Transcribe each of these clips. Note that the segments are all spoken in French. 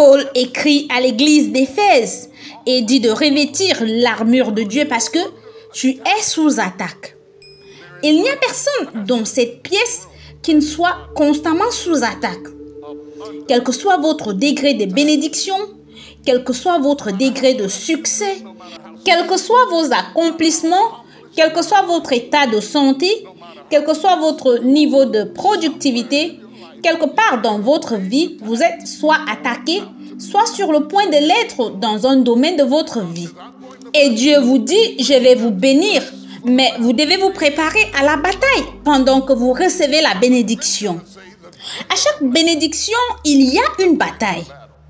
Paul écrit à l'église d'Éphèse et dit de revêtir l'armure de Dieu parce que tu es sous attaque. Il n'y a personne dans cette pièce qui ne soit constamment sous attaque. Quel que soit votre degré de bénédiction, quel que soit votre degré de succès, quels que soient vos accomplissements, quel que soit votre état de santé, quel que soit votre niveau de productivité, quelque part dans votre vie, vous êtes soit attaqué, soit sur le point de l'être dans un domaine de votre vie. Et Dieu vous dit, je vais vous bénir, mais vous devez vous préparer à la bataille pendant que vous recevez la bénédiction. À chaque bénédiction, il y a une bataille.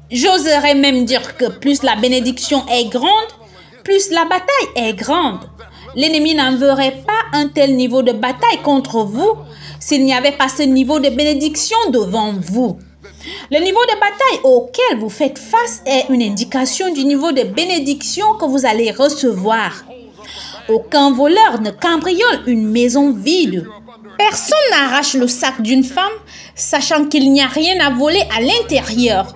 J'oserais même dire que plus la bénédiction est grande, plus la bataille est grande. L'ennemi n'enverrait pas un tel niveau de bataille contre vous s'il n'y avait pas ce niveau de bénédiction devant vous. Le niveau de bataille auquel vous faites face est une indication du niveau de bénédiction que vous allez recevoir. Aucun voleur ne cambriole une maison vide. Personne n'arrache le sac d'une femme, sachant qu'il n'y a rien à voler à l'intérieur.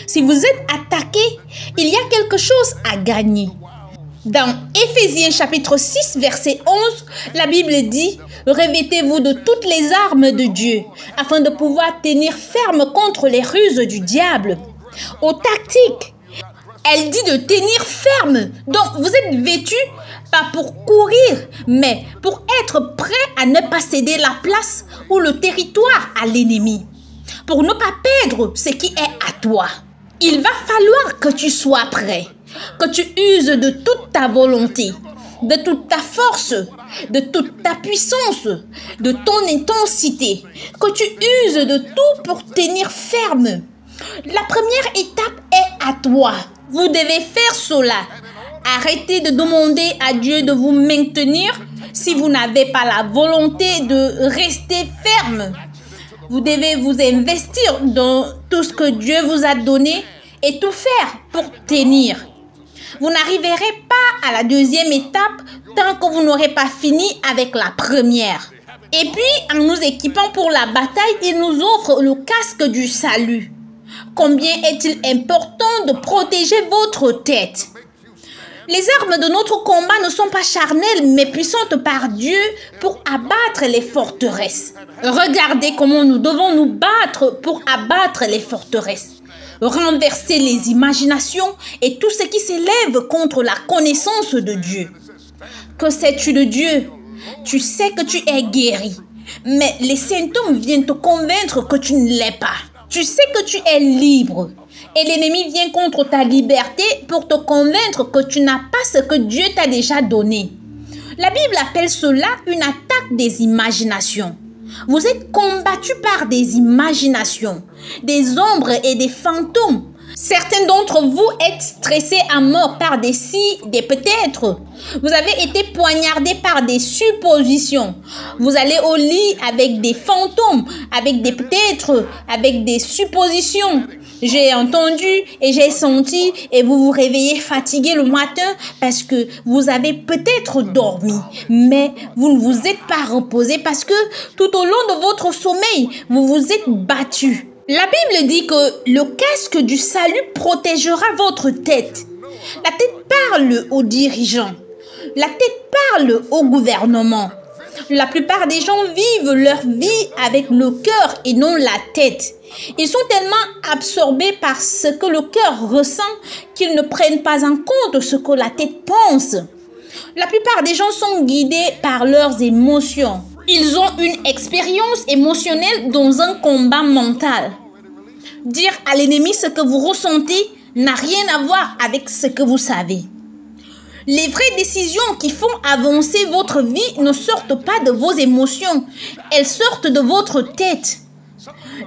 Si vous êtes attaqué, il y a quelque chose à gagner. Dans Éphésiens chapitre 6, verset 11, la Bible dit « Revêtez-vous de toutes les armes de Dieu, afin de pouvoir tenir ferme contre les ruses du diable. » Aux tactiques, elle dit de tenir ferme. Donc, vous êtes vêtus pas pour courir, mais pour être prêt à ne pas céder la place ou le territoire à l'ennemi. Pour ne pas perdre ce qui est à toi. Il va falloir que tu sois prêt, que tu uses de toute ta volonté, de toute ta force, de toute ta puissance, de ton intensité, que tu uses de tout pour tenir ferme. La première étape est à toi. Vous devez faire cela. Arrêtez de demander à Dieu de vous maintenir si vous n'avez pas la volonté de rester ferme. Vous devez vous investir dans tout ce que Dieu vous a donné et tout faire pour tenir. Vous n'arriverez pas à la deuxième étape tant que vous n'aurez pas fini avec la première. Et puis, en nous équipant pour la bataille, il nous offre le casque du salut. Combien est-il important de protéger votre tête? Les armes de notre combat ne sont pas charnelles, mais puissantes par Dieu pour abattre les forteresses. Regardez comment nous devons nous battre pour abattre les forteresses. Renverser les imaginations et tout ce qui s'élève contre la connaissance de Dieu. Que sais-tu de Dieu? Tu sais que tu es guéri, mais les symptômes viennent te convaincre que tu ne l'es pas. Tu sais que tu es libre et l'ennemi vient contre ta liberté pour te convaincre que tu n'as pas ce que Dieu t'a déjà donné. La Bible appelle cela une attaque des imaginations. Vous êtes combattu par des imaginations, des ombres et des fantômes. Certains d'entre vous êtes stressés à mort par des si, des peut-être. Vous avez été poignardés par des suppositions. Vous allez au lit avec des fantômes, avec des peut-être, avec des suppositions. J'ai entendu et j'ai senti et vous vous réveillez fatigué le matin parce que vous avez peut-être dormi, mais vous ne vous êtes pas reposé parce que tout au long de votre sommeil, vous vous êtes battu. La Bible dit que le casque du salut protégera votre tête. La tête parle aux dirigeants. La tête parle au gouvernement. La plupart des gens vivent leur vie avec le cœur et non la tête. Ils sont tellement absorbés par ce que le cœur ressent qu'ils ne prennent pas en compte ce que la tête pense. La plupart des gens sont guidés par leurs émotions. Ils ont une expérience émotionnelle dans un combat mental. Dire à l'ennemi ce que vous ressentez n'a rien à voir avec ce que vous savez. Les vraies décisions qui font avancer votre vie ne sortent pas de vos émotions, elles sortent de votre tête.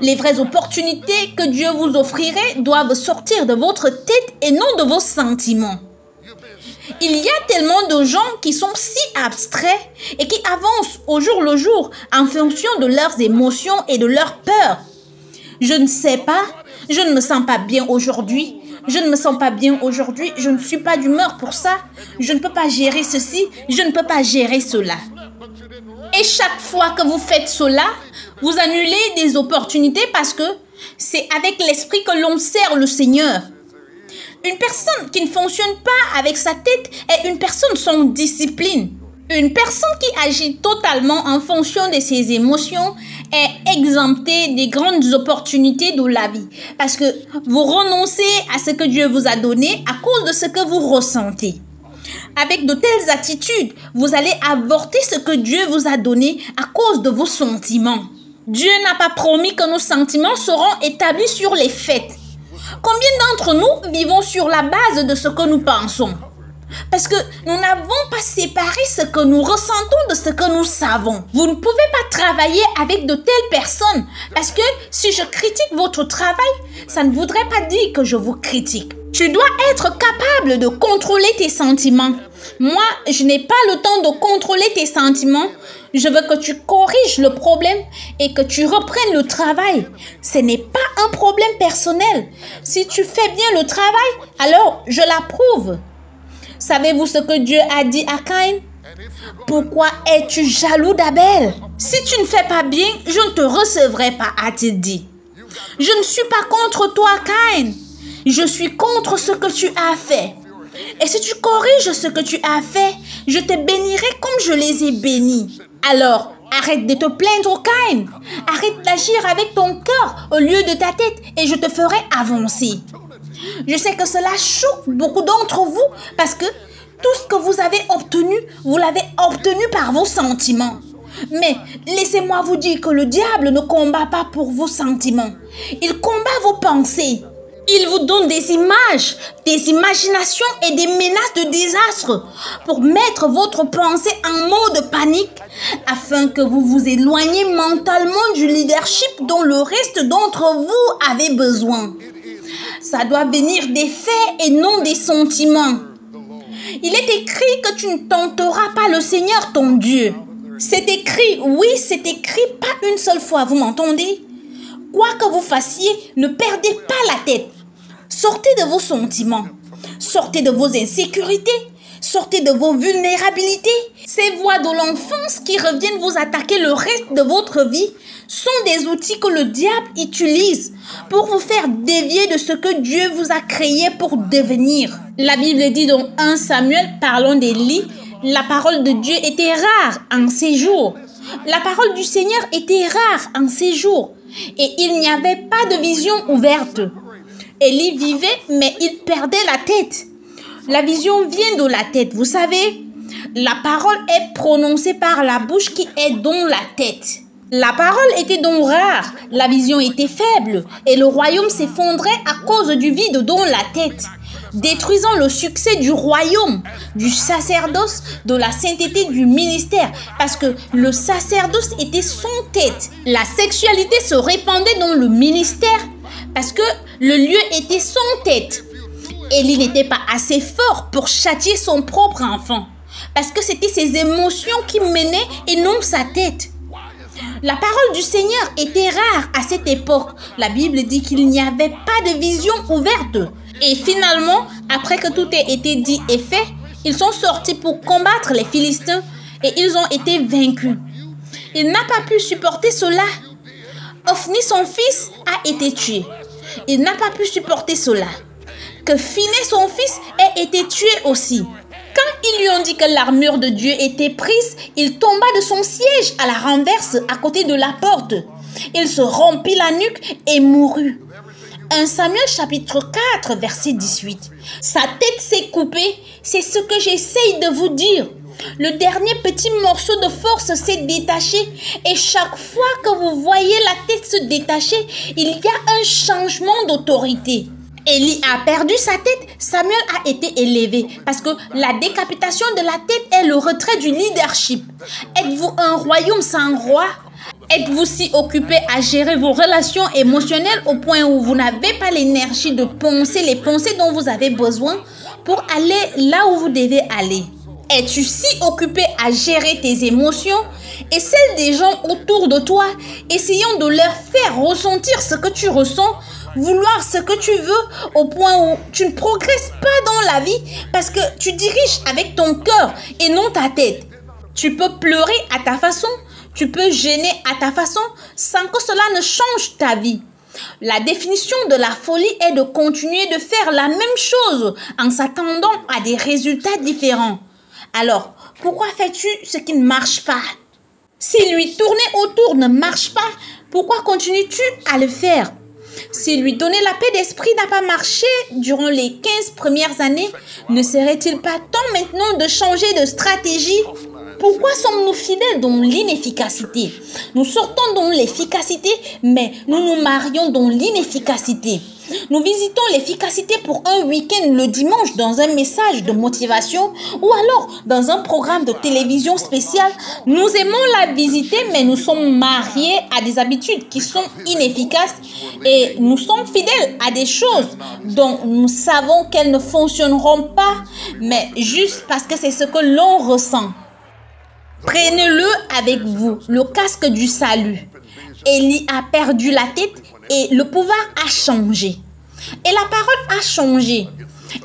Les vraies opportunités que Dieu vous offrirait doivent sortir de votre tête et non de vos sentiments. Il y a tellement de gens qui sont si abstraits et qui avancent au jour le jour en fonction de leurs émotions et de leurs peurs. Je ne sais pas, je ne me sens pas bien aujourd'hui. Je ne me sens pas bien aujourd'hui, je ne suis pas d'humeur pour ça. Je ne peux pas gérer ceci, je ne peux pas gérer cela. Et chaque fois que vous faites cela, vous annulez des opportunités parce que C'est avec l'esprit que l'on sert le Seigneur. Une personne qui ne fonctionne pas avec sa tête est une personne sans discipline. Une personne qui agit totalement en fonction de ses émotions est exemptée des grandes opportunités de la vie. Parce que vous renoncez à ce que Dieu vous a donné à cause de ce que vous ressentez. Avec de telles attitudes, vous allez avorter ce que Dieu vous a donné à cause de vos sentiments. Dieu n'a pas promis que nos sentiments seront établis sur les faits. Combien d'entre nous vivons sur la base de ce que nous pensons? Parce que nous n'avons pas séparé ce que nous ressentons de ce que nous savons. Vous ne pouvez pas travailler avec de telles personnes parce que si je critique votre travail, ça ne voudrait pas dire que je vous critique. Tu dois être capable de contrôler tes sentiments. Moi, je n'ai pas le temps de contrôler tes sentiments. Je veux que tu corriges le problème et que tu reprennes le travail. Ce n'est pas un problème personnel. Si tu fais bien le travail, alors je l'approuve. Savez-vous ce que Dieu a dit à Caïn? Pourquoi es-tu jaloux d'Abel? Si tu ne fais pas bien, je ne te recevrai pas, a-t-il dit. Je ne suis pas contre toi, Caïn. Je suis contre ce que tu as fait. Et si tu corriges ce que tu as fait, je te bénirai comme je les ai bénis. Alors, arrête de te plaindre, Caïn. Arrête d'agir avec ton cœur au lieu de ta tête et je te ferai avancer. Je sais que cela choque beaucoup d'entre vous parce que tout ce que vous avez obtenu, vous l'avez obtenu par vos sentiments. Mais laissez-moi vous dire que le diable ne combat pas pour vos sentiments. Il combat vos pensées. Il vous donne des images, des imaginations et des menaces de désastre pour mettre votre pensée en mode panique afin que vous vous éloigniez mentalement du leadership dont le reste d'entre vous avez besoin. Ça doit venir des faits et non des sentiments. Il est écrit que tu ne tenteras pas le Seigneur ton Dieu. C'est écrit, oui, c'est écrit pas une seule fois, vous m'entendez? Quoi que vous fassiez, ne perdez pas la tête. Sortez de vos sentiments, sortez de vos insécurités, sortez de vos vulnérabilités. Ces voix de l'enfance qui reviennent vous attaquer le reste de votre vie sont des outils que le diable utilise pour vous faire dévier de ce que Dieu vous a créé pour devenir. La Bible dit dans 1 Samuel, parlant d'Élie, la parole de Dieu était rare en ces jours. La parole du Seigneur était rare en ces jours. Et il n'y avait pas de vision ouverte. Élie vivait, mais il perdait la tête. La vision vient de la tête, vous savez. La parole est prononcée par la bouche qui est dans la tête. La parole était donc rare, la vision était faible et le royaume s'effondrait à cause du vide dans la tête, détruisant le succès du royaume, du sacerdoce, de la sainteté du ministère, parce que le sacerdoce était sans tête. La sexualité se répandait dans le ministère parce que le lieu était sans tête. Élie n'était pas assez fort pour châtier son propre enfant, parce que c'était ses émotions qui menaient et non sa tête. La parole du Seigneur était rare à cette époque. La Bible dit qu'il n'y avait pas de vision ouverte. Et finalement, après que tout ait été dit et fait, ils sont sortis pour combattre les Philistins et ils ont été vaincus. Il n'a pas pu supporter cela. Ophni, son fils, a été tué. Il n'a pas pu supporter cela. Que Phinées, son fils, ait été tué aussi. Quand ils lui ont dit que l'armure de Dieu était prise, il tomba de son siège à la renverse à côté de la porte. Il se rompit la nuque et mourut. 1 Samuel chapitre 4 verset 18. Sa tête s'est coupée, c'est ce que j'essaye de vous dire. Le dernier petit morceau de force s'est détaché et chaque fois que vous voyez la tête se détacher, il y a un changement d'autorité. Élie a perdu sa tête, Samuel a été élevé parce que la décapitation de la tête est le retrait du leadership. Êtes-vous un royaume sans roi? Êtes-vous si occupé à gérer vos relations émotionnelles au point où vous n'avez pas l'énergie de penser les pensées dont vous avez besoin pour aller là où vous devez aller? Es-tu si occupé à gérer tes émotions et celles des gens autour de toi, essayant de leur faire ressentir ce que tu ressens, vouloir ce que tu veux au point où tu ne progresses pas dans la vie parce que tu diriges avec ton cœur et non ta tête? Tu peux pleurer à ta façon, tu peux gêner à ta façon sans que cela ne change ta vie. La définition de la folie est de continuer de faire la même chose en s'attendant à des résultats différents. Alors, pourquoi fais-tu ce qui ne marche pas? Si lui tourner autour ne marche pas, pourquoi continues-tu à le faire? Si lui donner la paix d'esprit n'a pas marché durant les 15 premières années, ne serait-il pas temps maintenant de changer de stratégie? Pourquoi sommes-nous fidèles dans l'inefficacité? Nous sortons dans l'efficacité, mais nous nous marions dans l'inefficacité. Nous visitons l'efficacité pour un week-end le dimanche dans un message de motivation ou alors dans un programme de télévision spécial. Nous aimons la visiter, mais nous sommes mariés à des habitudes qui sont inefficaces et nous sommes fidèles à des choses dont nous savons qu'elles ne fonctionneront pas, mais juste parce que c'est ce que l'on ressent. Prenez-le avec vous, le casque du salut. Élie a perdu la tête et le pouvoir a changé. Et la parole a changé.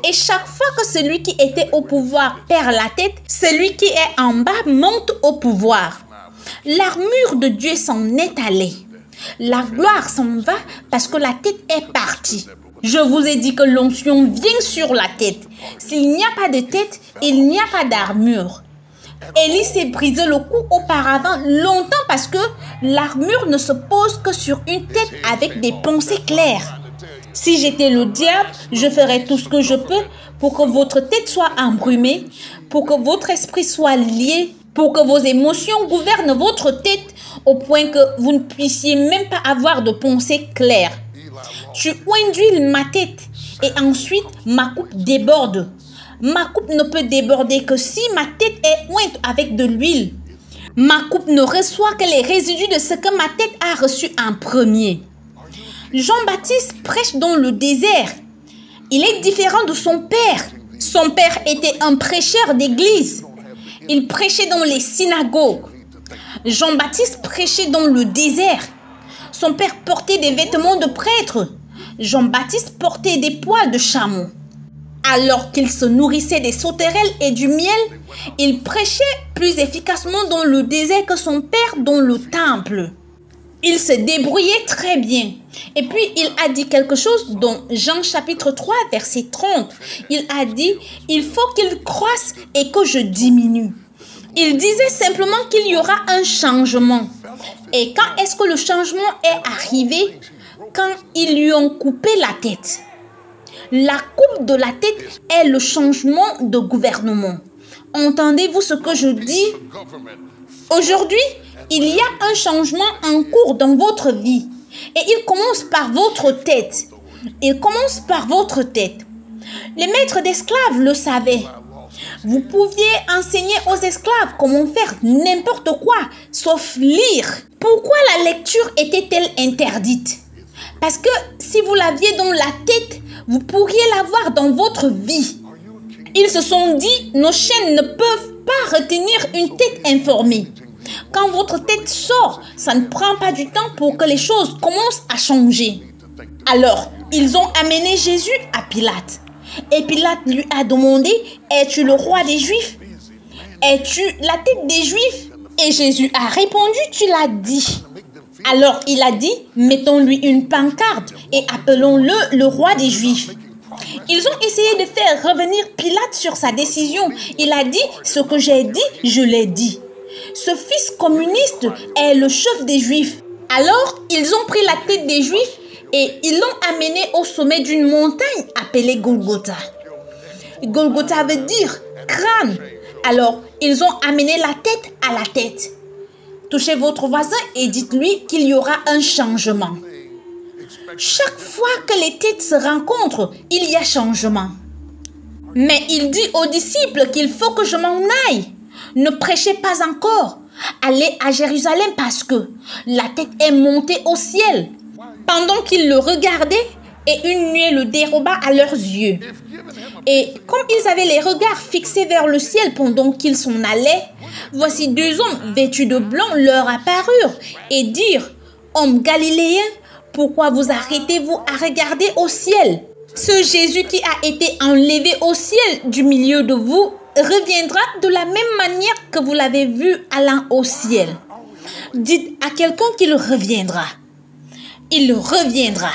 Et chaque fois que celui qui était au pouvoir perd la tête, celui qui est en bas monte au pouvoir. L'armure de Dieu s'en est allée. La gloire s'en va parce que la tête est partie. Je vous ai dit que l'onction vient sur la tête. S'il n'y a pas de tête, il n'y a pas d'armure. Élie s'est brisé le cou auparavant longtemps parce que l'armure ne se pose que sur une tête avec des pensées claires. Si j'étais le diable, je ferais tout ce que je peux pour que votre tête soit embrumée, pour que votre esprit soit lié, pour que vos émotions gouvernent votre tête au point que vous ne puissiez même pas avoir de pensées claires. Tu induis ma tête et ensuite ma coupe déborde. Ma coupe ne peut déborder que si ma tête est ointe avec de l'huile. Ma coupe ne reçoit que les résidus de ce que ma tête a reçu en premier. Jean-Baptiste prêche dans le désert. Il est différent de son père. Son père était un prêcheur d'église. Il prêchait dans les synagogues. Jean-Baptiste prêchait dans le désert. Son père portait des vêtements de prêtre. Jean-Baptiste portait des poils de chameau. Alors qu'il se nourrissait des sauterelles et du miel, il prêchait plus efficacement dans le désert que son père dans le temple. Il se débrouillait très bien. Et puis il a dit quelque chose dans Jean chapitre 3 verset 30. Il a dit, il faut qu'il croisse et que je diminue. Il disait simplement qu'il y aura un changement. Et quand est-ce que le changement est arrivé? Quand ils lui ont coupé la tête. La coupe de la tête est le changement de gouvernement. Entendez-vous ce que je dis? Aujourd'hui, il y a un changement en cours dans votre vie. Et il commence par votre tête. Il commence par votre tête. Les maîtres d'esclaves le savaient. Vous pouviez enseigner aux esclaves comment faire n'importe quoi, sauf lire. Pourquoi la lecture était-elle interdite? Parce que si vous l'aviez dans la tête, vous pourriez l'avoir dans votre vie. Ils se sont dit, nos chaînes ne peuvent pas retenir une tête informée. Quand votre tête sort, ça ne prend pas du temps pour que les choses commencent à changer. Alors, ils ont amené Jésus à Pilate. Et Pilate lui a demandé, es-tu le roi des Juifs? Es-tu la tête des Juifs? Et Jésus a répondu, tu l'as dit. Alors il a dit, mettons-lui une pancarte et appelons-le le roi des Juifs. Ils ont essayé de faire revenir Pilate sur sa décision. Il a dit, ce que j'ai dit, je l'ai dit. Ce fils communiste est le chef des Juifs. Alors ils ont pris la tête des Juifs et ils l'ont amené au sommet d'une montagne appelée Golgotha. Golgotha veut dire crâne. Alors ils ont amené la tête à la tête. Touchez votre voisin et dites-lui qu'il y aura un changement. Chaque fois que les têtes se rencontrent, il y a changement. Mais il dit aux disciples qu'il faut que je m'en aille. Ne prêchez pas encore. Allez à Jérusalem parce que la tête est montée au ciel. Pendant qu'ils le regardaient, et une nuée le déroba à leurs yeux. Et comme ils avaient les regards fixés vers le ciel pendant qu'ils s'en allaient, voici deux hommes vêtus de blanc leur apparurent et dirent, « Hommes galiléens, pourquoi vous arrêtez-vous à regarder au ciel? Ce Jésus qui a été enlevé au ciel du milieu de vous reviendra de la même manière que vous l'avez vu allant au ciel. Dites à quelqu'un qu'il reviendra. » il reviendra.